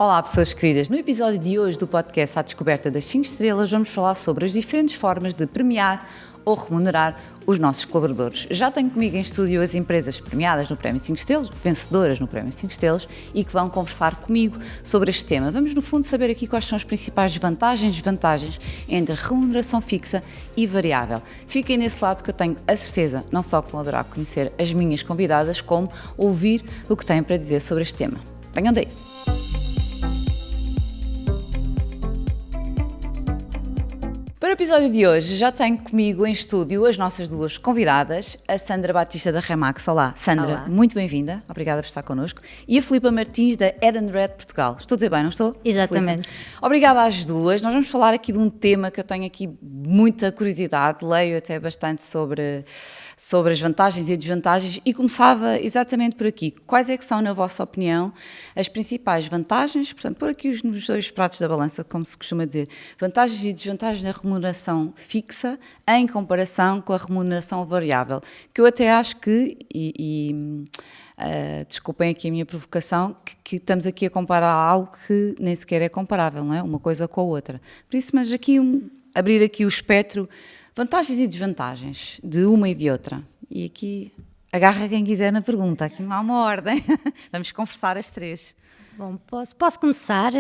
Olá, pessoas queridas. No episódio de hoje do podcast À Descoberta das 5 Estrelas, vamos falar sobre as diferentes formas de premiar ou remunerar os nossos colaboradores. Já tenho comigo em estúdio as empresas premiadas no Prémio 5 Estrelas, vencedoras no Prémio 5 Estrelas, e que vão conversar comigo sobre este tema. Vamos, no fundo, saber aqui quais são as principais vantagens e desvantagens entre remuneração fixa e variável. Fiquem nesse lado porque eu tenho a certeza, não só que vão adorar conhecer as minhas convidadas, como ouvir o que têm para dizer sobre este tema. Venham daí! Para o episódio de hoje, já tenho comigo em estúdio as nossas duas convidadas, a Sandra Batista da Remax. Olá, Sandra, Olá. muito bem-vinda, obrigada por estar connosco. E a Filipa Martins da Ed & Red Portugal. Estou a dizer bem, não estou? Exatamente. Filipa? Obrigada às duas. Nós vamos falar aqui de um tema que eu tenho aqui muita curiosidade, leio até bastante sobre as vantagens e desvantagens e começava exatamente por aqui. Quais é que são, na vossa opinião, as principais vantagens, portanto, por aqui nos dois pratos da balança, como se costuma dizer, vantagens e desvantagens da remuneração fixa em comparação com a remuneração variável, que eu até acho que, desculpem aqui a minha provocação, que estamos aqui a comparar algo que nem sequer é comparável, não é? Uma coisa com a outra. Por isso, mas aqui abrir aqui o espectro, vantagens e desvantagens de uma e de outra. E aqui agarra quem quiser na pergunta, aqui não há uma ordem, vamos conversar as três. Bom, posso começar.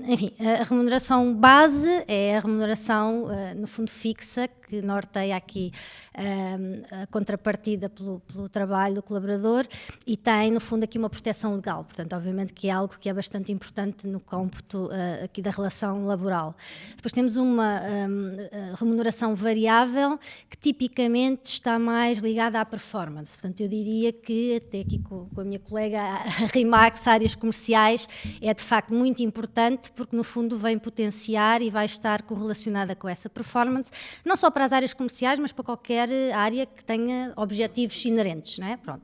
Enfim, a remuneração base é a remuneração, no fundo, fixa, que norteia aqui a contrapartida pelo trabalho do colaborador e tem, no fundo, aqui uma proteção legal. Portanto, obviamente que é algo que é bastante importante no cômputo aqui da relação laboral. Depois temos uma remuneração variável que tipicamente está mais ligada à performance. Portanto, eu diria que, até aqui com a minha colega, a Remax, áreas comerciais, é de facto muito importante porque no fundo vem potenciar e vai estar correlacionada com essa performance, não só para as áreas comerciais, mas para qualquer área que tenha objetivos inerentes, não é? Pronto.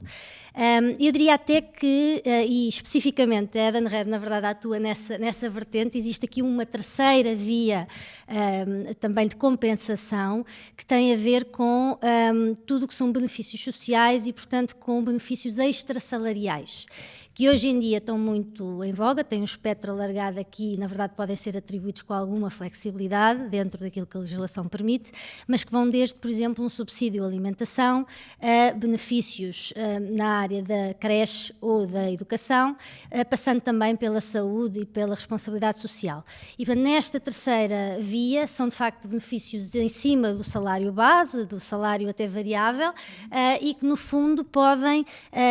Eu diria até que, e especificamente a Ed & Red na verdade atua nessa vertente, existe aqui uma terceira via também de compensação que tem a ver com tudo o que são benefícios sociais e portanto com benefícios extrasalariais, que hoje em dia estão muito em voga, têm um espectro alargado aqui, na verdade podem ser atribuídos com alguma flexibilidade dentro daquilo que a legislação permite, mas que vão desde, por exemplo, um subsídio à alimentação, a benefícios na área da creche ou da educação, passando também pela saúde e pela responsabilidade social. E nesta terceira via são de facto benefícios em cima do salário base, do salário até variável, e que no fundo podem,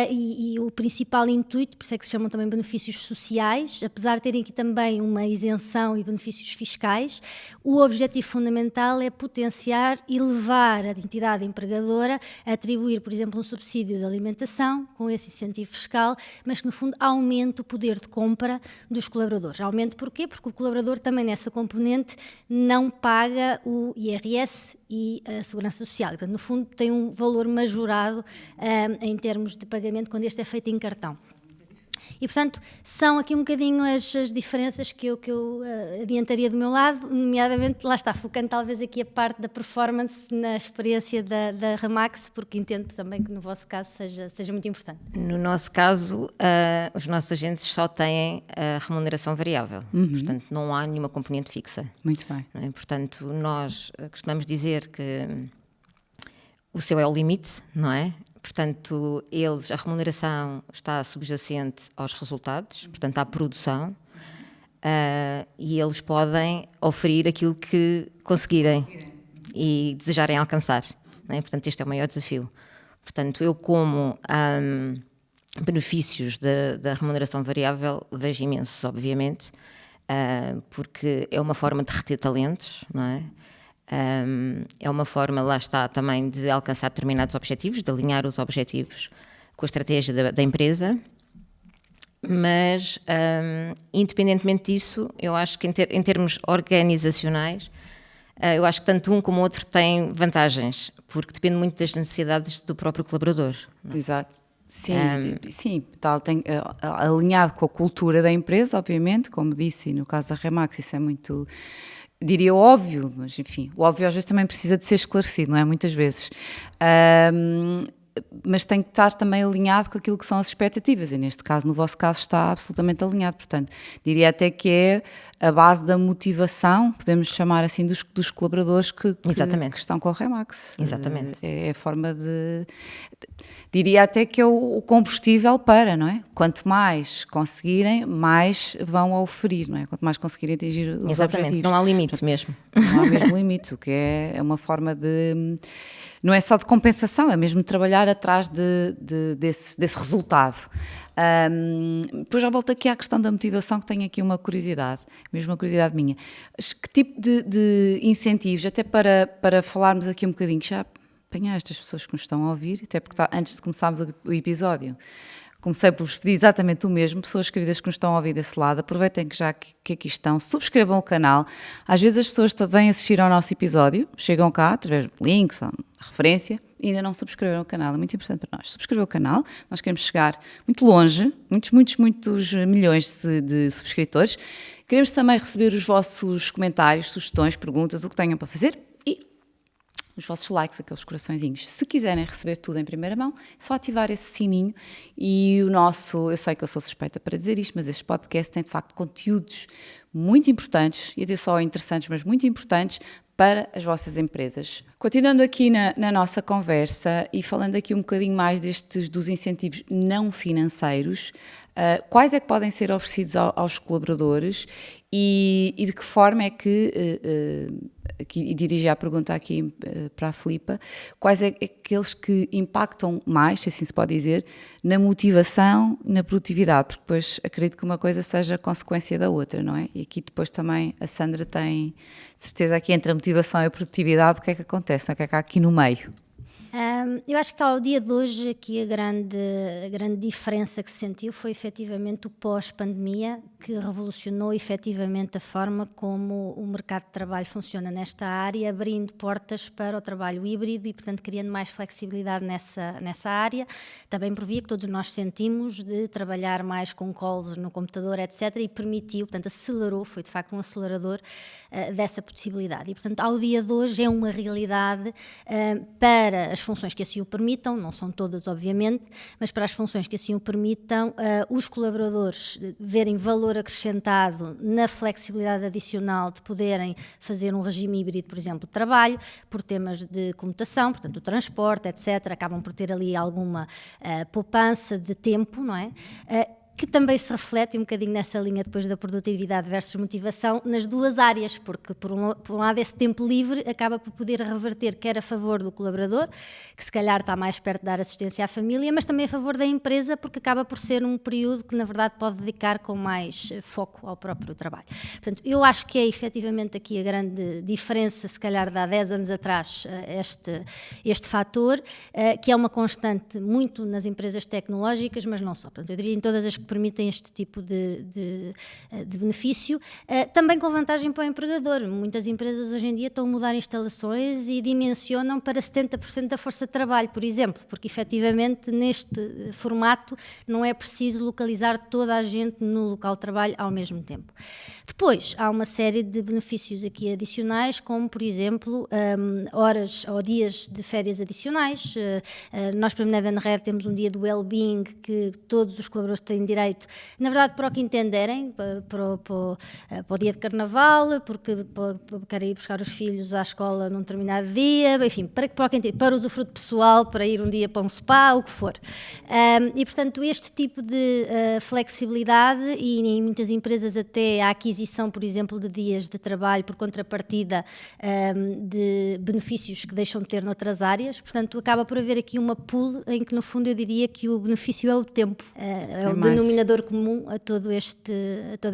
e o principal intuito, por isso é que se chamam também benefícios sociais, apesar de terem aqui também uma isenção e benefícios fiscais, o objetivo fundamental é potenciar e levar a entidade empregadora a atribuir, por exemplo, um subsídio de alimentação com esse incentivo fiscal, mas que no fundo aumente o poder de compra dos colaboradores. Aumente porquê? Porque o colaborador também nessa componente não paga o IRS e a Segurança Social. E, portanto, no fundo tem um valor majorado em termos de pagamento quando este é feito em cartão. E, portanto, são aqui um bocadinho as diferenças que eu adiantaria do meu lado, nomeadamente, lá está, focando talvez aqui a parte da performance na experiência da Remax, porque entendo também que no vosso caso seja muito importante. No nosso caso, os nossos agentes só têm a remuneração variável, portanto não há nenhuma componente fixa. Muito bem. Não é? Portanto, nós costumamos dizer que o céu é o limite, não é? Portanto, a remuneração está subjacente aos resultados, portanto, à produção, e eles podem oferir aquilo que conseguirem e desejarem alcançar. Não é? Portanto, este é o maior desafio. Portanto, eu como benefícios da remuneração variável vejo imensos, obviamente, porque é uma forma de reter talentos, não é? É uma forma, lá está, também de alcançar determinados objetivos, de alinhar os objetivos com a estratégia da empresa, mas independentemente disso, eu acho que em termos organizacionais, eu acho que tanto um como o outro têm vantagens, porque depende muito das necessidades do próprio colaborador. Não é? Exato. Sim, sim, alinhado com a cultura da empresa, obviamente, como disse, e no caso da Remax isso é muito, diria óbvio, mas enfim, o óbvio às vezes também precisa de ser esclarecido, não é? Muitas vezes. mas tem que estar também alinhado com aquilo que são as expectativas, e neste caso, no vosso caso, está absolutamente alinhado. Portanto, diria até que é a base da motivação, podemos chamar assim, dos colaboradores que estão com a Remax. Exatamente. É a forma de... Diria até que é o combustível para, não é? Quanto mais conseguirem, mais vão oferir, não é? Quanto mais conseguirem atingir os objetivos. Não há limite mesmo. Não há mesmo limite, o que é uma forma de... Não é só de compensação, é mesmo de trabalhar atrás desse resultado. Depois já volto aqui à questão da motivação, que tenho aqui uma curiosidade, mesmo uma curiosidade minha. Que tipo de incentivos, até para falarmos aqui um bocadinho, que já apanhar estas pessoas que nos estão a ouvir, até porque antes de começarmos o episódio, comecei por vos pedir exatamente o mesmo, pessoas queridas que nos estão a ouvir desse lado, aproveitem que já que aqui estão, subscrevam o canal. Às vezes as pessoas vêm assistir ao nosso episódio, chegam cá através de links, referência, e ainda não subscreveram o canal, é muito importante para nós. Subscrever o canal, nós queremos chegar muito longe, muitos milhões de subscritores. Queremos também receber os vossos comentários, sugestões, perguntas, o que tenham para fazer, e os vossos likes, aqueles coraçõezinhos. Se quiserem receber tudo em primeira mão, é só ativar esse sininho. E eu sei que eu sou suspeita para dizer isto, mas este podcast tem de facto conteúdos muito importantes, e até só interessantes, mas muito importantes para as vossas empresas. Continuando aqui na nossa conversa e falando aqui um bocadinho mais dos incentivos não financeiros, quais é que podem ser oferecidos aos colaboradores e de que forma é que, e dirigi a pergunta aqui para a Filipa, quais é aqueles que impactam mais, se assim se pode dizer, na motivação e na produtividade, porque depois acredito que uma coisa seja consequência da outra, não é? E aqui depois também a Sandra tem certeza que entre a motivação e a produtividade, o que é que acontece, o que é que há aqui no meio? Eu acho que ao dia de hoje aqui a grande diferença que se sentiu foi efetivamente o pós-pandemia, que revolucionou efetivamente a forma como o mercado de trabalho funciona nesta área, abrindo portas para o trabalho híbrido e, portanto, criando mais flexibilidade nessa área. Também por via que todos nós sentimos de trabalhar mais com calls no computador, etc., e permitiu, portanto, acelerou, foi de facto um acelerador dessa possibilidade. E, portanto, ao dia de hoje é uma realidade para as funções que assim o permitam, não são todas, obviamente, mas para as funções que assim o permitam, os colaboradores verem valor acrescentado na flexibilidade adicional de poderem fazer um regime híbrido, por exemplo, de trabalho, por temas de comutação, portanto, o transporte, etc., acabam por ter ali alguma poupança de tempo, não é? Que também se reflete um bocadinho nessa linha depois da produtividade versus motivação nas duas áreas, porque por um lado esse tempo livre acaba por poder reverter quer a favor do colaborador, que se calhar está mais perto de dar assistência à família, mas também a favor da empresa, porque acaba por ser um período que na verdade pode dedicar com mais foco ao próprio trabalho. Portanto, eu acho que é efetivamente aqui a grande diferença, se calhar de há 10 anos atrás, este fator, que é uma constante muito nas empresas tecnológicas, mas não só. Portanto, eu diria em todas as que permitem este tipo de benefício, também com vantagem para o empregador. Muitas empresas hoje em dia estão a mudar instalações e dimensionam para 70% da força de trabalho, por exemplo, porque efetivamente neste formato não é preciso localizar toda a gente no local de trabalho ao mesmo tempo. Depois, há uma série de benefícios aqui adicionais, como, por exemplo, horas ou dias de férias adicionais. Nós, para a Minedan Red, temos um dia do well-being que todos os colaboradores têm direito, na verdade, para o que entenderem, para o dia de carnaval, porque querem ir buscar os filhos à escola num determinado dia, enfim, para usufruto pessoal, para ir um dia para um spa, o que for. E, portanto, este tipo de flexibilidade, e em muitas empresas até a aquisição, por exemplo, de dias de trabalho por contrapartida de benefícios que deixam de ter noutras áreas, portanto, acaba por haver aqui uma pool em que, no fundo, eu diria que o benefício é o tempo, é o denominador comum a toda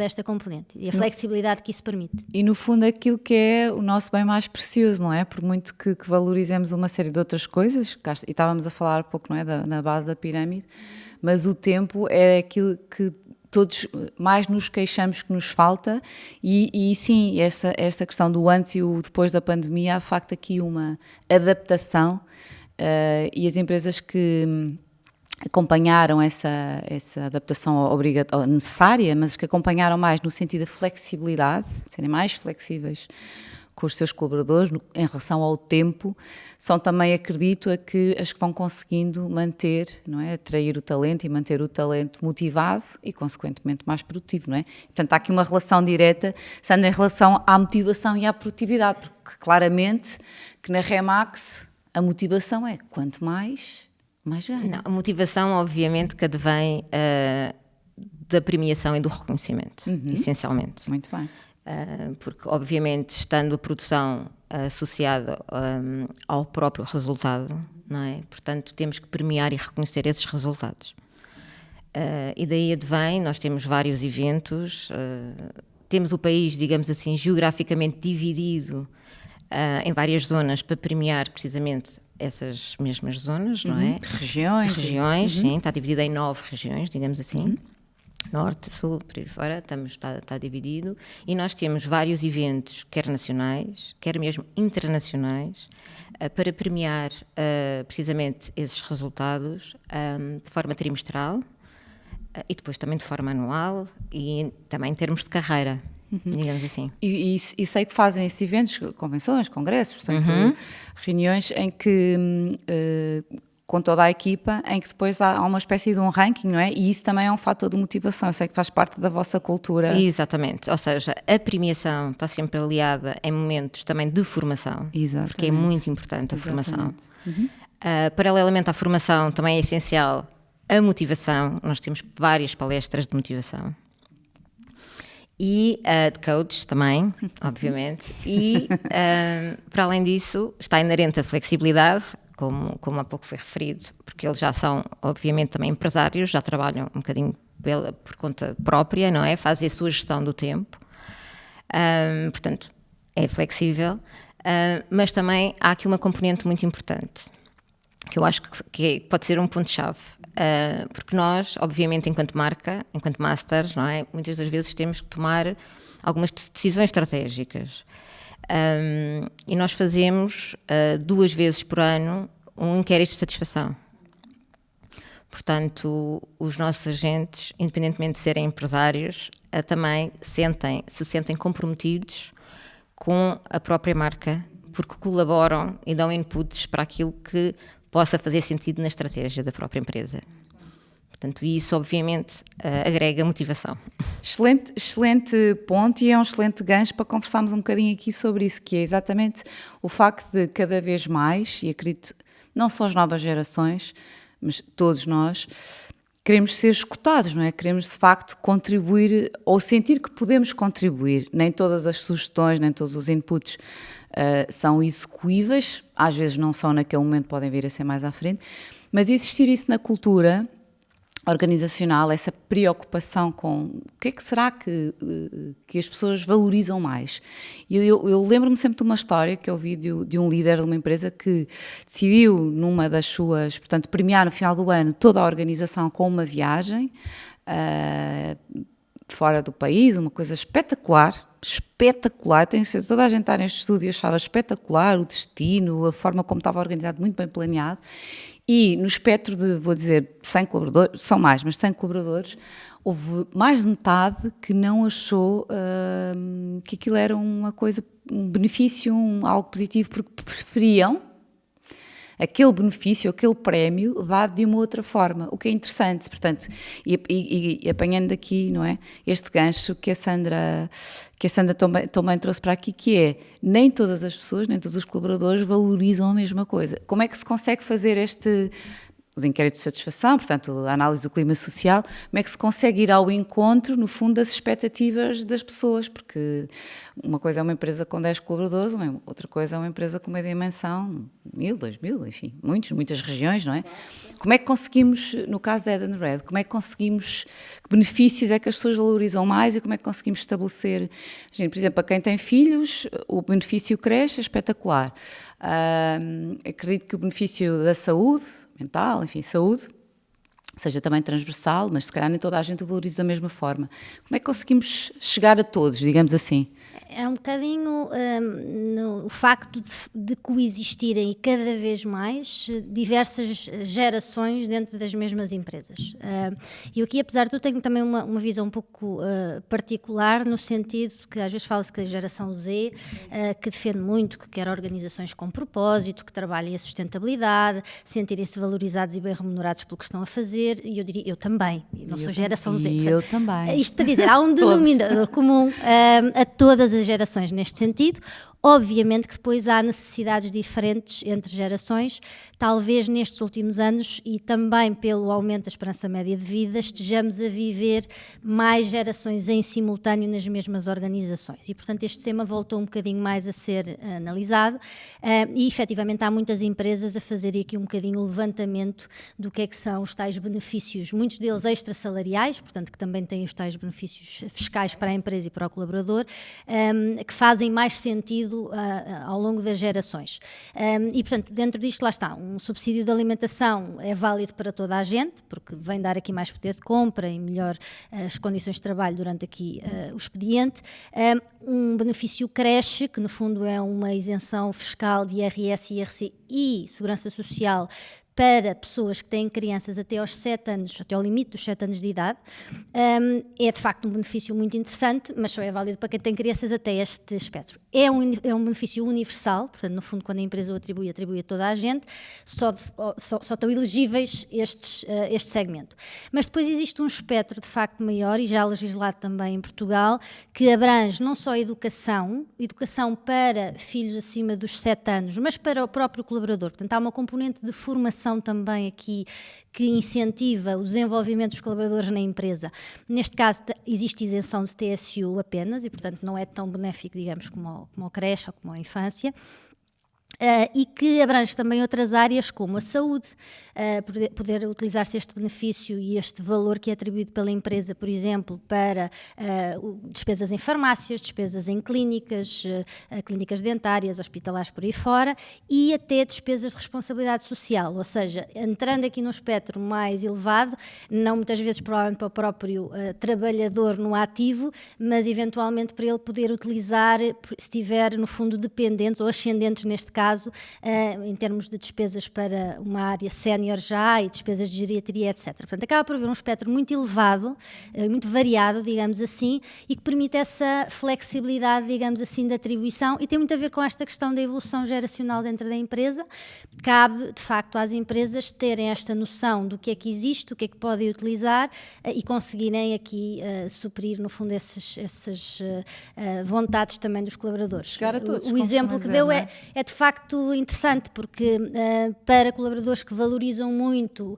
esta componente e a flexibilidade que isso permite. E, no fundo, aquilo que é o nosso bem mais precioso, não é? Por muito que valorizemos uma série de outras coisas, e estávamos a falar há pouco, não é? Na base da pirâmide, mas o tempo é aquilo que todos mais nos queixamos que nos falta e sim, esta questão do antes e o depois da pandemia, há de facto aqui uma adaptação e as empresas que acompanharam essa adaptação necessária, mas que acompanharam mais no sentido da flexibilidade, serem mais flexíveis com os seus colaboradores em relação ao tempo são também, acredito, as que vão conseguindo manter, não é? Atrair o talento e manter o talento motivado e, consequentemente, mais produtivo, não é? Portanto, há aqui uma relação direta, sendo em relação à motivação e à produtividade, porque claramente que na Remax a motivação é quanto mais ganha. Não, a motivação, obviamente, que advém da premiação e do reconhecimento, essencialmente. Muito bem. Porque, obviamente, estando a produção associada ao próprio resultado, não é? Portanto, temos que premiar e reconhecer esses resultados. E daí advém, nós temos vários eventos, temos o país, digamos assim, geograficamente dividido em várias zonas para premiar precisamente essas mesmas zonas, não é? Regiões. Sim, está dividido em 9 regiões, digamos assim. Norte, sul, por aí fora, está dividido, e nós temos vários eventos, quer nacionais, quer mesmo internacionais, para premiar precisamente esses resultados de forma trimestral e depois também de forma anual e também em termos de carreira, digamos assim. E sei que fazem esses eventos, convenções, congressos, portanto, reuniões em que com toda a equipa, em que depois há uma espécie de um ranking, não é? E isso também é um fator de motivação, eu sei que faz parte da vossa cultura. Exatamente, ou seja, a premiação está sempre aliada em momentos também de formação, Exatamente. Porque é muito importante a formação. Paralelamente à formação também é essencial a motivação, nós temos várias palestras de motivação. E de coach também, obviamente, e para além disso está inerente a flexibilidade, como há pouco foi referido, porque eles já são, obviamente, também empresários, já trabalham um bocadinho por conta própria, não é? Fazem a sua gestão do tempo, portanto, é flexível, mas também há aqui uma componente muito importante, que eu acho que pode ser um ponto-chave, porque nós, obviamente, enquanto marca, enquanto master, não é? Muitas das vezes temos que tomar algumas decisões estratégicas. E nós fazemos 2 vezes por ano um inquérito de satisfação. Portanto, os nossos agentes, independentemente de serem empresários, também se sentem comprometidos com a própria marca, porque colaboram e dão inputs para aquilo que possa fazer sentido na estratégia da própria empresa. Portanto, isso obviamente agrega motivação. Excelente ponto, e é um excelente gancho para conversarmos um bocadinho aqui sobre isso, que é exatamente o facto de cada vez mais, e acredito não só as novas gerações, mas todos nós, queremos ser escutados, não é? Queremos de facto contribuir ou sentir que podemos contribuir. Nem todas as sugestões, nem todos os inputs são execuíveis, às vezes não são naquele momento, podem vir a ser mais à frente, mas existir isso na cultura organizacional, essa preocupação com o que é que será que as pessoas valorizam mais. E eu lembro-me sempre de uma história que eu ouvi de um líder de uma empresa que decidiu, numa das suas, portanto, premiar no final do ano toda a organização com uma viagem fora do país, uma coisa espetacular, tenho certeza, toda a gente está neste estúdio achava espetacular o destino, a forma como estava organizado, muito bem planeado. E no espectro de, vou dizer, 100 colaboradores, são mais, mas 100 colaboradores, houve mais de metade que não achou que aquilo era uma coisa, um benefício, algo positivo, porque preferiam aquele benefício, aquele prémio dado de uma outra forma, o que é interessante, portanto, e apanhando daqui, não é, este gancho que a Sandra também trouxe para aqui, que é, nem todas as pessoas, nem todos os colaboradores valorizam a mesma coisa. Como é que se consegue fazer os inquéritos de satisfação, portanto, a análise do clima social, como é que se consegue ir ao encontro, no fundo, das expectativas das pessoas, porque uma coisa é uma empresa com 10 colaboradores, outra coisa é uma empresa com uma dimensão, 1000, 2000, enfim, muitas regiões, não é? Como é que conseguimos, no caso da Edenred, como é que conseguimos, que benefícios é que as pessoas valorizam mais e como é que conseguimos estabelecer, por exemplo, para quem tem filhos, o benefício cresce, é espetacular. Acredito que o benefício da saúde mental, enfim, saúde, seja também transversal, mas se calhar nem toda a gente o valoriza da mesma forma. Como é que conseguimos chegar a todos, digamos assim? É um bocadinho o facto de coexistirem cada vez mais diversas gerações dentro das mesmas empresas. E aqui, apesar de tudo, tenho também uma visão um pouco particular, no sentido que às vezes fala-se que a geração Z, que defende muito, que quer organizações com propósito, que trabalhem a sustentabilidade, sentirem-se valorizados e bem remunerados pelo que estão a fazer, e eu diria, eu também, não sou geração Z. E eu também. Isto para dizer, há um denominador comum a todas as gerações neste sentido. Obviamente que depois há necessidades diferentes entre gerações, talvez nestes últimos anos e também pelo aumento da esperança média de vida estejamos a viver mais gerações em simultâneo nas mesmas organizações e, portanto, este tema voltou um bocadinho mais a ser analisado e, efetivamente, há muitas empresas a fazerem aqui um bocadinho o levantamento do que é que são os tais benefícios, muitos deles extrasalariais, portanto, que também têm os tais benefícios fiscais para a empresa e para o colaborador, que fazem mais sentido ao longo das gerações. E, portanto, dentro disto, lá está, um subsídio de alimentação é válido para toda a gente, porque vem dar aqui mais poder de compra e melhor as condições de trabalho durante aqui o expediente. Um benefício creche, que no fundo é uma isenção fiscal de IRS, IRC e Segurança Social para pessoas que têm crianças até aos 7 anos, até ao limite dos 7 anos de idade, é de facto um benefício muito interessante, mas só é válido para quem tem crianças até este espectro. É um benefício universal, portanto, no fundo, quando a empresa o atribui a toda a gente, só estão elegíveis este segmento. Mas depois existe um espectro de facto maior, e já legislado também em Portugal, que abrange não só a educação para filhos acima dos 7 anos, mas para o próprio colaborador. Portanto, há uma componente de formação também aqui que incentiva o desenvolvimento dos colaboradores na empresa. Neste caso existe isenção de TSU apenas e, portanto, não é tão benéfico, digamos, como a creche ou como a infância. E que abrange também outras áreas como a saúde, poder utilizar-se este benefício e este valor que é atribuído pela empresa, por exemplo, para despesas em farmácias, despesas em clínicas, clínicas dentárias, hospitalares por aí fora, e até despesas de responsabilidade social, ou seja, entrando aqui num espectro mais elevado, não muitas vezes provavelmente para o próprio trabalhador no ativo, mas eventualmente para ele poder utilizar, se estiver no fundo dependentes ou ascendentes neste caso, em termos de despesas para uma área sénior já e despesas de geriatria, etc. Portanto, acaba por haver um espectro muito elevado, muito variado, digamos assim, e que permite essa flexibilidade, digamos assim, de atribuição e tem muito a ver com esta questão da evolução geracional dentro da empresa. Cabe, de facto, às empresas terem esta noção do que é que existe, do que é que podem utilizar e conseguirem aqui suprir, no fundo, essas vontades também dos colaboradores. Chegar a todos, o exemplo que deu é de facto interessante, porque para colaboradores que valorizam muito,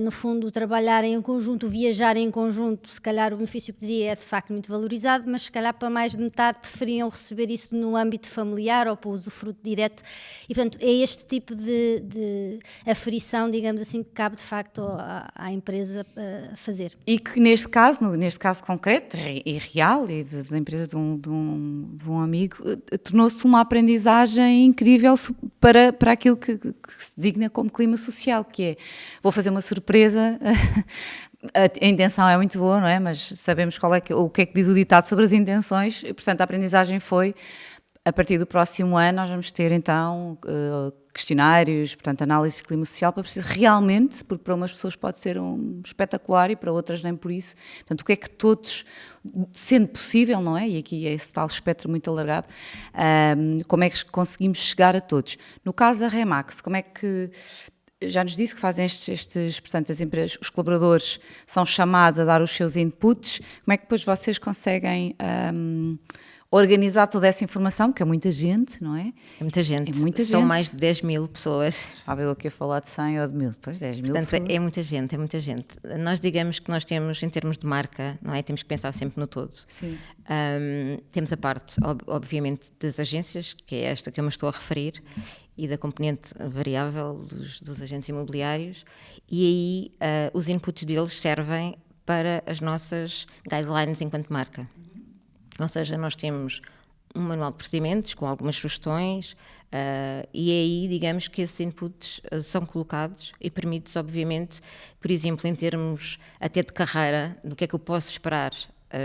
no fundo, trabalhar em conjunto, viajar em conjunto, se calhar o benefício que dizia é de facto muito valorizado, mas se calhar para mais de metade preferiam receber isso no âmbito familiar ou para o usufruto direto. E, portanto, é este tipo de aferição, digamos assim, que cabe de facto à empresa fazer. E que neste caso concreto e real, e da empresa de um amigo, tornou-se uma aprendizagem incrível para aquilo que se designa como clima social, que é, vou fazer uma surpresa, a intenção é muito boa, não é? Mas sabemos o que é que diz o ditado sobre as intenções, e, portanto, a aprendizagem foi, a partir do próximo ano nós vamos ter então questionários, portanto análises de clima social para perceber realmente, porque para umas pessoas pode ser espetacular e para outras nem por isso, portanto o que é que todos, sendo possível, não é? E aqui é esse tal espectro muito alargado, como é que conseguimos chegar a todos. No caso da Remax, como é que, já nos disse que fazem portanto as empresas, os colaboradores são chamados a dar os seus inputs, como é que depois vocês conseguem organizar toda essa informação, porque é muita gente, não é? É muita gente. São mais de 10 mil pessoas. Já veio aqui a falar de 100 ou de 1000, depois 10 mil. Portanto, é muita gente, é muita gente. Nós digamos que nós temos, em termos de marca, não é? Temos que pensar sempre no todo. Sim. Temos a parte, obviamente, das agências, que é esta que eu me estou a referir, e da componente variável dos agentes imobiliários, e aí os inputs deles servem para as nossas guidelines enquanto marca. Ou seja, nós temos um manual de procedimentos com algumas sugestões e aí, digamos que esses inputs são colocados e permite-se, obviamente, por exemplo, em termos até de carreira, do que é que eu posso esperar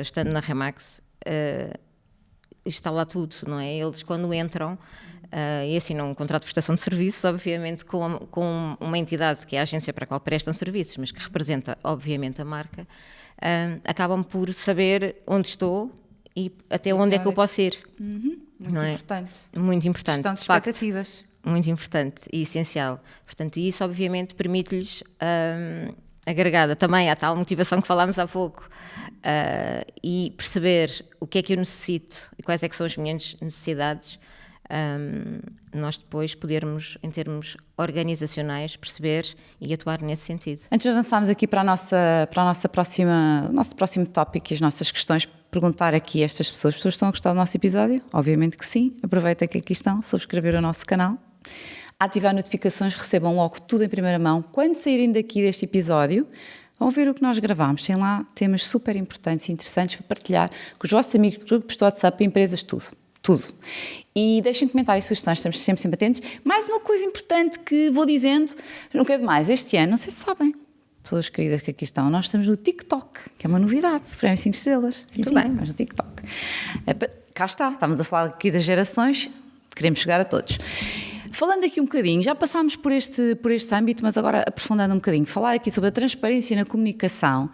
estando na Remax, está lá tudo, não é? Eles quando entram e assinam um contrato de prestação de serviços, obviamente com uma entidade que é a agência para a qual prestam serviços, mas que representa obviamente a marca, acabam por saber onde estou e até onde é que eu posso ir. Muito importante. Muito importante. Gestão de expectativas. Muito importante e essencial. Portanto, isso obviamente permite-lhes, agregada também à tal motivação que falámos há pouco, e perceber o que é que eu necessito e quais é que são as minhas necessidades, nós depois podermos, em termos organizacionais, perceber e atuar nesse sentido. Antes de avançarmos aqui para o nosso próximo tópico e as nossas questões, perguntar aqui a estas pessoas: as pessoas estão a gostar do nosso episódio? Obviamente que sim. Aproveita que aqui estão, subscrever o nosso canal, ativar notificações, recebam logo tudo em primeira mão. Quando saírem daqui deste episódio, vão ver o que nós gravámos. Tem lá temas super importantes e interessantes para partilhar com os vossos amigos, grupos de WhatsApp, empresas, tudo. E deixem comentários e sugestões, estamos sempre atentos. Mais uma coisa importante que vou dizendo, não quero demais, este ano, não sei se sabem, pessoas queridas que aqui estão, nós estamos no TikTok, que é uma novidade, Prémio 5 Estrelas. Sim, bem, mas no TikTok. Cá está, estamos a falar aqui das gerações, queremos chegar a todos. Falando aqui um bocadinho, já passámos por este âmbito, mas agora aprofundando um bocadinho, falar aqui sobre a transparência na comunicação,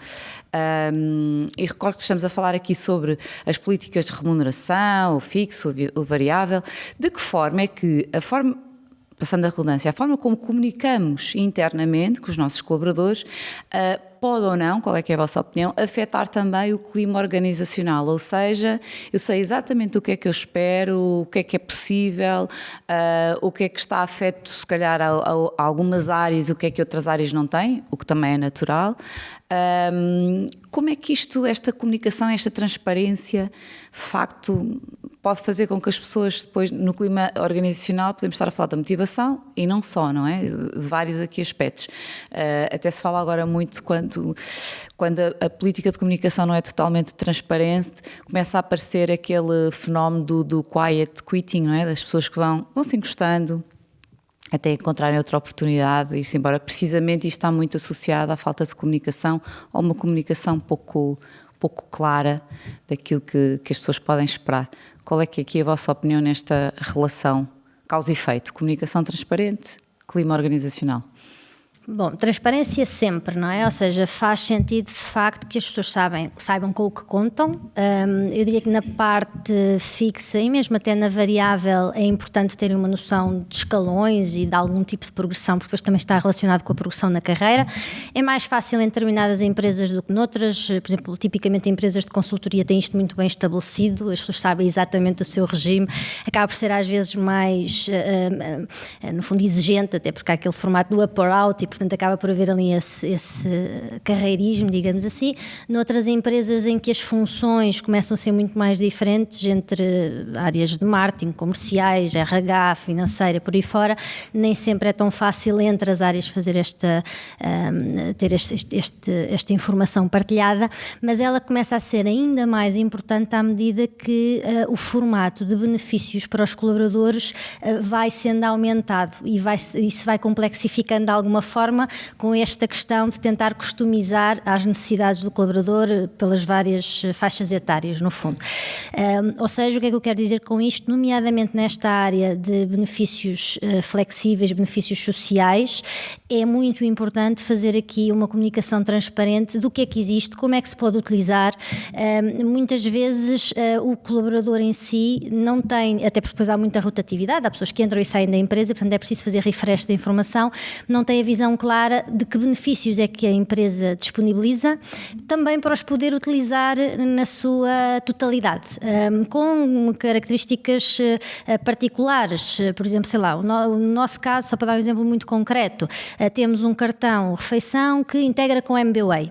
e recordo que estamos a falar aqui sobre as políticas de remuneração, o fixo, o variável. De que forma é que passando a redundância, a forma como comunicamos internamente com os nossos colaboradores pode ou não, qual é que é a vossa opinião, afetar também o clima organizacional? Ou seja, eu sei exatamente o que é que eu espero, o que é possível, o que é que está afeto, se calhar, a algumas áreas, o que é que outras áreas não têm, o que também é natural. Como é que esta comunicação, esta transparência, de facto, pode fazer com que as pessoas depois, no clima organizacional, podemos estar a falar da motivação e não só, não é? De vários aqui aspectos. Até se fala agora muito quando a política de comunicação não é totalmente transparente, começa a aparecer aquele fenómeno do quiet quitting, não é? Das pessoas que vão se encostando até encontrarem outra oportunidade e ir-se embora. Precisamente isto está muito associado à falta de comunicação ou uma comunicação pouco clara daquilo que as pessoas podem esperar. Qual é que é aqui a vossa opinião nesta relação causa e efeito? Comunicação transparente, clima organizacional? Bom, transparência sempre, não é? Ou seja, faz sentido de facto que as pessoas saibam com o que contam. Eu diria que na parte fixa e mesmo até na variável é importante terem uma noção de escalões e de algum tipo de progressão, porque depois também está relacionado com a progressão na carreira. É mais fácil em determinadas empresas do que noutras. Por exemplo, tipicamente empresas de consultoria têm isto muito bem estabelecido, as pessoas sabem exatamente o seu regime. Acaba por ser às vezes mais, no fundo, exigente, até porque há aquele formato do up or out e portanto acaba por haver ali esse carreirismo, digamos assim. Noutras empresas em que as funções começam a ser muito mais diferentes entre áreas de marketing, comerciais, RH, financeira, por aí fora, nem sempre é tão fácil entre as áreas fazer ter esta informação partilhada, mas ela começa a ser ainda mais importante à medida que o formato de benefícios para os colaboradores vai sendo aumentado e isso vai complexificando de alguma forma com esta questão de tentar customizar às necessidades do colaborador pelas várias faixas etárias, no fundo. Ou seja, o que é que eu quero dizer com isto? Nomeadamente nesta área de benefícios flexíveis, benefícios sociais, é muito importante fazer aqui uma comunicação transparente do que é que existe, como é que se pode utilizar. Muitas vezes o colaborador em si não tem, até porque depois há muita rotatividade, há pessoas que entram e saem da empresa, portanto é preciso fazer refresh da informação, não tem a visão clara de que benefícios é que a empresa disponibiliza, também para os poder utilizar na sua totalidade, com características particulares. Por exemplo, sei lá, no nosso caso, só para dar um exemplo muito concreto, temos um cartão refeição que integra com MBWay.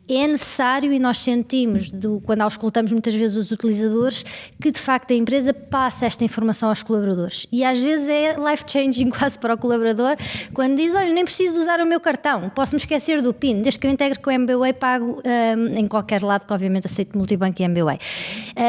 É necessário, e nós sentimos, quando auscultamos muitas vezes os utilizadores, que de facto a empresa passa esta informação aos colaboradores. E às vezes é life-changing quase para o colaborador, quando diz, olha, nem preciso usar o meu cartão, posso-me esquecer do PIN, desde que eu integre com o MBWay pago em qualquer lado, que obviamente aceito multibanco e MBWay.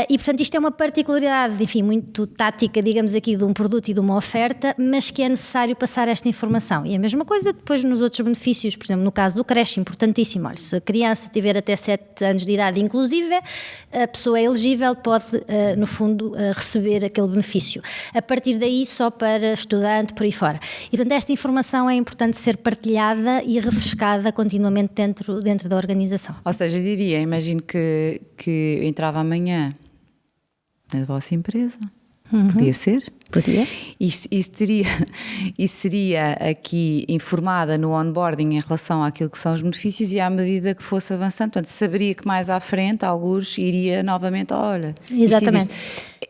E portanto isto é uma particularidade, enfim, muito tática, digamos aqui, de um produto e de uma oferta, mas que é necessário passar esta informação. E a mesma coisa depois nos outros benefícios, por exemplo, no caso do creche, importantíssimo, olha, se a criança se tiver até 7 anos de idade, inclusive, a pessoa elegível pode, no fundo, receber aquele benefício. A partir daí, só para estudante, por aí fora. E, portanto, esta informação é importante ser partilhada e refrescada continuamente dentro da organização. Ou seja, diria, imagino que eu entrava amanhã na vossa empresa. Podia ser? Podia. E seria aqui informada no onboarding em relação àquilo que são os benefícios e à medida que fosse avançando, portanto, saberia que mais à frente, alguns, iria novamente, olha... Exatamente.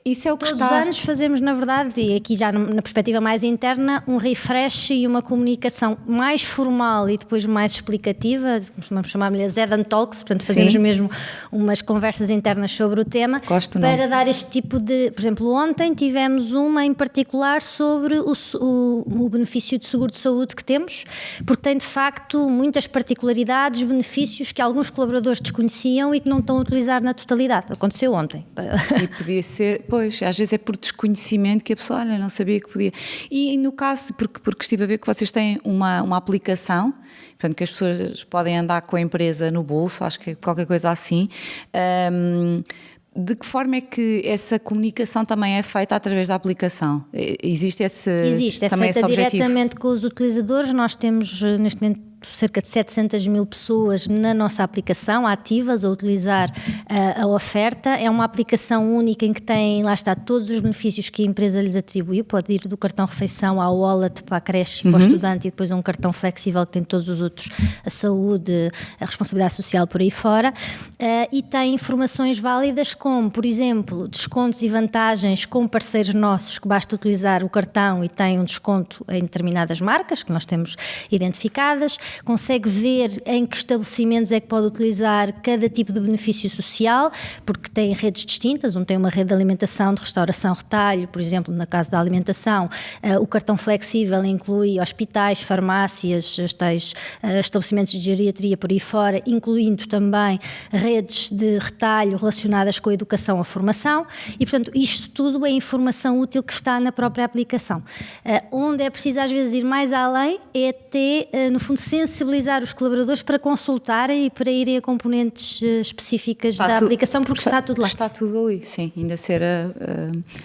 Isso é o que Todos os anos fazemos, na verdade, e aqui já na perspectiva mais interna, um refresh e uma comunicação mais formal e depois mais explicativa, costumamos chamar-lhe Zed and Talks, portanto fazemos mesmo umas conversas internas sobre o tema. Gosto para dar este tipo de... Por exemplo, ontem tivemos uma em particular sobre o benefício de seguro de saúde que temos, porque tem de facto muitas particularidades, benefícios que alguns colaboradores desconheciam e que não estão a utilizar na totalidade. Aconteceu ontem. E podia ser... Pois, às vezes é por desconhecimento que a pessoa, olha, não sabia que podia. E no caso, porque estive a ver que vocês têm uma aplicação, portanto, que as pessoas podem andar com a empresa no bolso, acho que é qualquer coisa assim. De que forma é que essa comunicação também é feita através da aplicação? Existe esse Existe, é também feita esse objetivo? diretamente com os utilizadores. Nós temos neste momento cerca de 700 mil pessoas na nossa aplicação, ativas a utilizar a oferta. É uma aplicação única em que tem, lá está, todos os benefícios que a empresa lhes atribuiu. Pode ir do cartão refeição ao wallet, para a creche e para o estudante, e depois um cartão flexível que tem todos os outros, a saúde, a responsabilidade social, por aí fora. E tem informações válidas como, por exemplo, descontos e vantagens com parceiros nossos, que basta utilizar o cartão e tem um desconto em determinadas marcas que nós temos identificadas. Consegue ver em que estabelecimentos é que pode utilizar cada tipo de benefício social, porque tem redes distintas. Um tem uma rede de alimentação, de restauração, retalho, por exemplo, na casa da alimentação. O cartão flexível inclui hospitais, farmácias, estabelecimentos de geriatria por aí fora, incluindo também redes de retalho relacionadas com a educação ou formação. E, portanto, isto tudo é informação útil que está na própria aplicação. Onde é preciso às vezes ir mais além é até, no fundo, sensibilizar os colaboradores para consultarem e para irem a componentes específicas da aplicação, porque está tudo lá. Está tudo ali, sim, ainda ser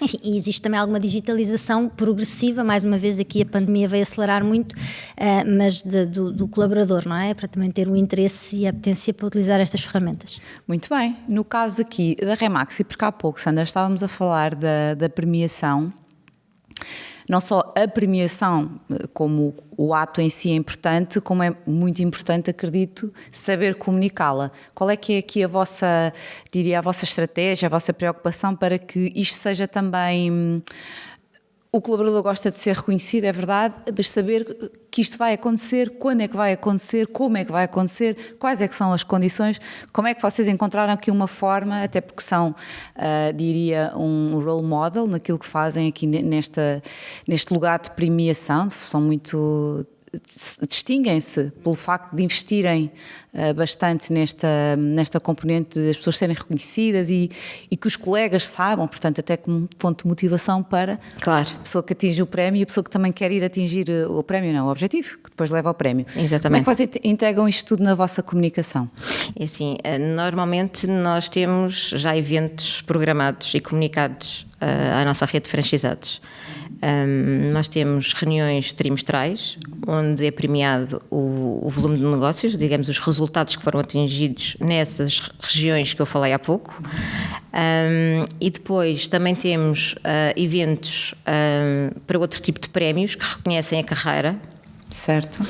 Enfim, e existe também alguma digitalização progressiva, mais uma vez aqui a pandemia veio acelerar muito, mas do colaborador, não é? Para também ter o interesse e a potência para utilizar estas ferramentas. Muito bem. No caso aqui da Remaxi, porque há pouco, Sandra, estávamos a falar da premiação. Não só a premiação, como o ato em si é importante, como é muito importante, acredito, saber comunicá-la. Qual é que é aqui a vossa estratégia, a vossa preocupação para que isto seja também... O colaborador gosta de ser reconhecido, é verdade, mas saber que isto vai acontecer, quando é que vai acontecer, como é que vai acontecer, quais é que são as condições, como é que vocês encontraram aqui uma forma, até porque são, diria, um role model naquilo que fazem aqui neste lugar de premiação, são muito... distinguem-se pelo facto de investirem bastante nesta componente de as pessoas serem reconhecidas e que os colegas saibam, portanto, até como fonte de motivação para a pessoa que atinge o prémio e a pessoa que também quer ir atingir o prémio, não, o objetivo, que depois leva ao prémio. Exatamente. Como é que vocês entregam isto tudo na vossa comunicação? É assim, normalmente nós temos já eventos programados e comunicados à nossa rede de franchisados. Nós temos reuniões trimestrais, onde é premiado o volume de negócios, digamos, os resultados que foram atingidos nessas regiões que eu falei há pouco. E depois também temos eventos para outro tipo de prémios que reconhecem a carreira. Certo.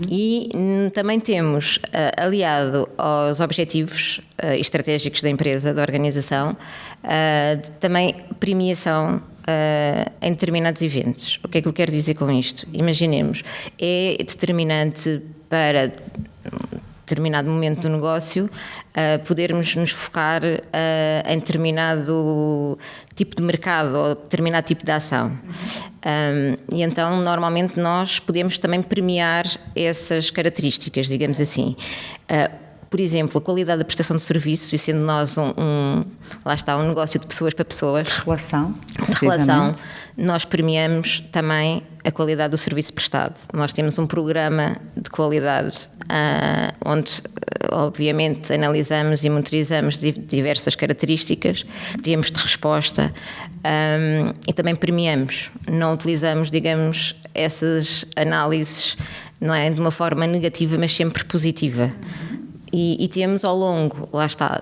E também temos, aliado aos objetivos estratégicos da empresa, da organização, também premiação em determinados eventos. O que é que eu quero dizer com isto? Imaginemos, é determinante para determinado momento do negócio podermos nos focar em determinado tipo de mercado ou determinado tipo de ação. E então, normalmente, nós podemos também premiar essas características, digamos assim. Por exemplo, a qualidade da prestação de serviço, e sendo nós lá está, um negócio de pessoas para pessoas. Relação. Nós premiamos também a qualidade do serviço prestado. Nós temos um programa de qualidade onde obviamente analisamos e monitorizamos diversas características, temos de resposta, e também premiamos, não utilizamos, digamos, essas análises, não é, de uma forma negativa, mas sempre positiva. E temos ao longo, lá está,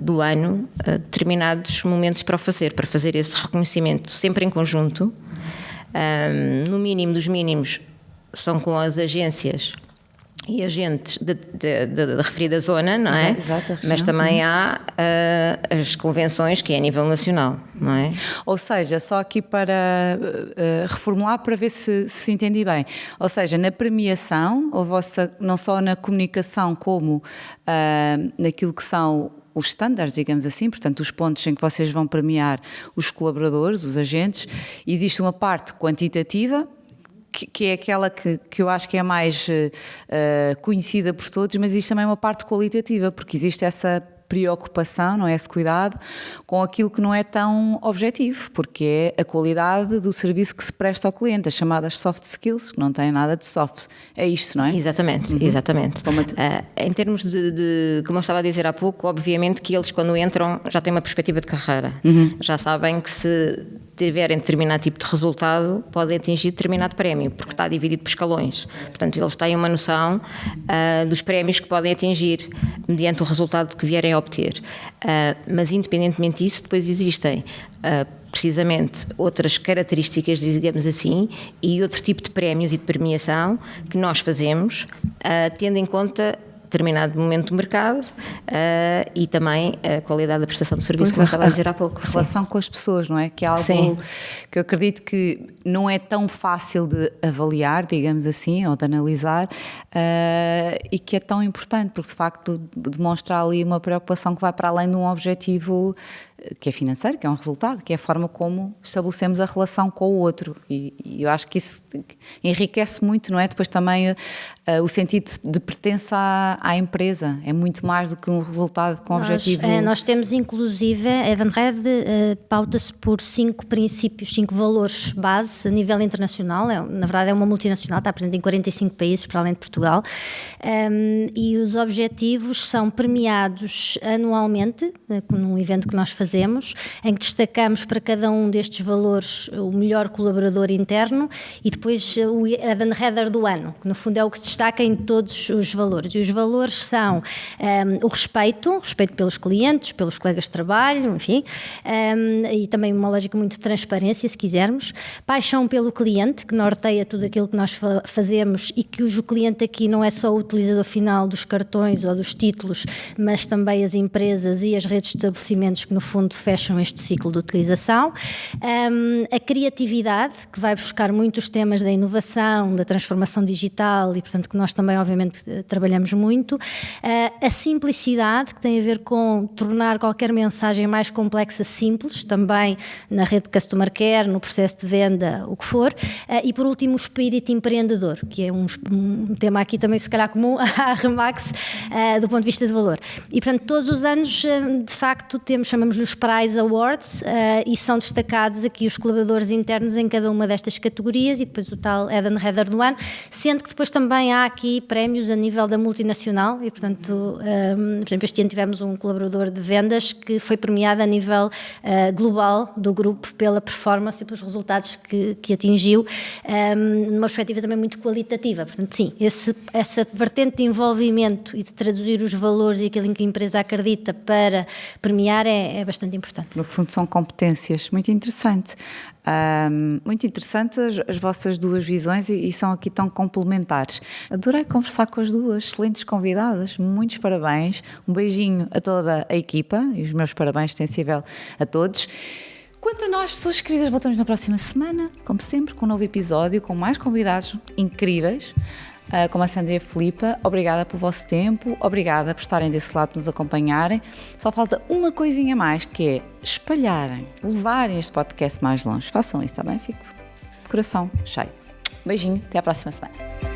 do ano, determinados momentos para fazer esse reconhecimento, sempre em conjunto, no mínimo dos mínimos, são com as agências e agentes da referida zona, não é? Exato, mas também há as convenções, que é a nível nacional, não é? Ou seja, só aqui para reformular para ver se entendi bem. Ou seja, na premiação, ou não só na comunicação como naquilo que são os standards, digamos assim, portanto os pontos em que vocês vão premiar os colaboradores, os agentes, existe uma parte quantitativa, que é aquela que eu acho que é mais conhecida por todos, mas existe também uma parte qualitativa, porque existe essa preocupação, não é, esse cuidado com aquilo que não é tão objetivo, porque é a qualidade do serviço que se presta ao cliente, as chamadas soft skills, que não têm nada de soft. É isto, não é? Exatamente, exatamente. Em termos de, como eu estava a dizer há pouco, obviamente que eles quando entram já têm uma perspectiva de carreira, já sabem que se tiverem determinado tipo de resultado podem atingir determinado prémio, porque está dividido por escalões, portanto eles têm uma noção dos prémios que podem atingir mediante o resultado que vierem a obter, mas independentemente disso depois existem precisamente outras características, digamos assim, e outro tipo de prémios e de premiação que nós fazemos tendo em conta determinado momento do mercado e também a qualidade da prestação de serviço, como eu estava a dizer há pouco. A relação com as pessoas, não é? Que é algo que eu acredito que não é tão fácil de avaliar, digamos assim, ou de analisar, e que é tão importante, porque de facto demonstra ali uma preocupação que vai para além de um objetivo que é financeiro, que é um resultado, que é a forma como estabelecemos a relação com o outro, e eu acho que isso enriquece muito, não é? Depois também o sentido de pertença à empresa, é muito mais do que um resultado com objetivo. Nós temos inclusive, a Edenred pauta-se por 5 princípios, 5 valores base a nível internacional, na verdade é uma multinacional, está presente em 45 países para além de Portugal, e os objetivos são premiados anualmente, num evento que nós fazemos, em que destacamos para cada um destes valores o melhor colaborador interno e depois o Edenred do ano, que no fundo é o que se destaca em todos os valores. E os valores são o respeito pelos clientes, pelos colegas de trabalho, enfim, e também uma lógica muito de transparência, se quisermos. Paixão pelo cliente, que norteia tudo aquilo que nós fazemos e que o cliente aqui não é só o utilizador final dos cartões ou dos títulos, mas também as empresas e as redes de estabelecimentos que no fundo fecham este ciclo de utilização. A criatividade, que vai buscar muitos temas da inovação, da transformação digital e, portanto, que nós também, obviamente, trabalhamos muito. A simplicidade, que tem a ver com tornar qualquer mensagem mais complexa simples, também na rede de Customer Care, no processo de venda, o que for. E, por último, o espírito empreendedor, que é um tema aqui também, se calhar, comum à Remax, do ponto de vista de valor. E, portanto, todos os anos, de facto, chamamos-lhes Prize Awards, e são destacados aqui os colaboradores internos em cada uma destas categorias e depois o tal Edenred do ano, sendo que depois também há aqui prémios a nível da multinacional e, portanto, por exemplo, este ano tivemos um colaborador de vendas que foi premiado a nível global do grupo pela performance e pelos resultados que atingiu, numa perspectiva também muito qualitativa. Portanto, sim, essa vertente de envolvimento e de traduzir os valores e aquilo em que a empresa acredita para premiar é bastante importante. No fundo são competências, muito interessante. Muito interessante as vossas duas visões e são aqui tão complementares. Adorei conversar com as duas, excelentes convidadas, muitos parabéns, um beijinho a toda a equipa e os meus parabéns extensível a todos. Quanto a nós, pessoas queridas, voltamos na próxima semana, como sempre, com um novo episódio, com mais convidados incríveis, como a Sandra e a Filipa. Obrigada pelo vosso tempo, obrigada por estarem desse lado, nos acompanharem. Só falta uma coisinha mais, que é espalharem, levarem este podcast mais longe. Façam isso, está bem? Fico de coração cheio. Beijinho, até à próxima semana.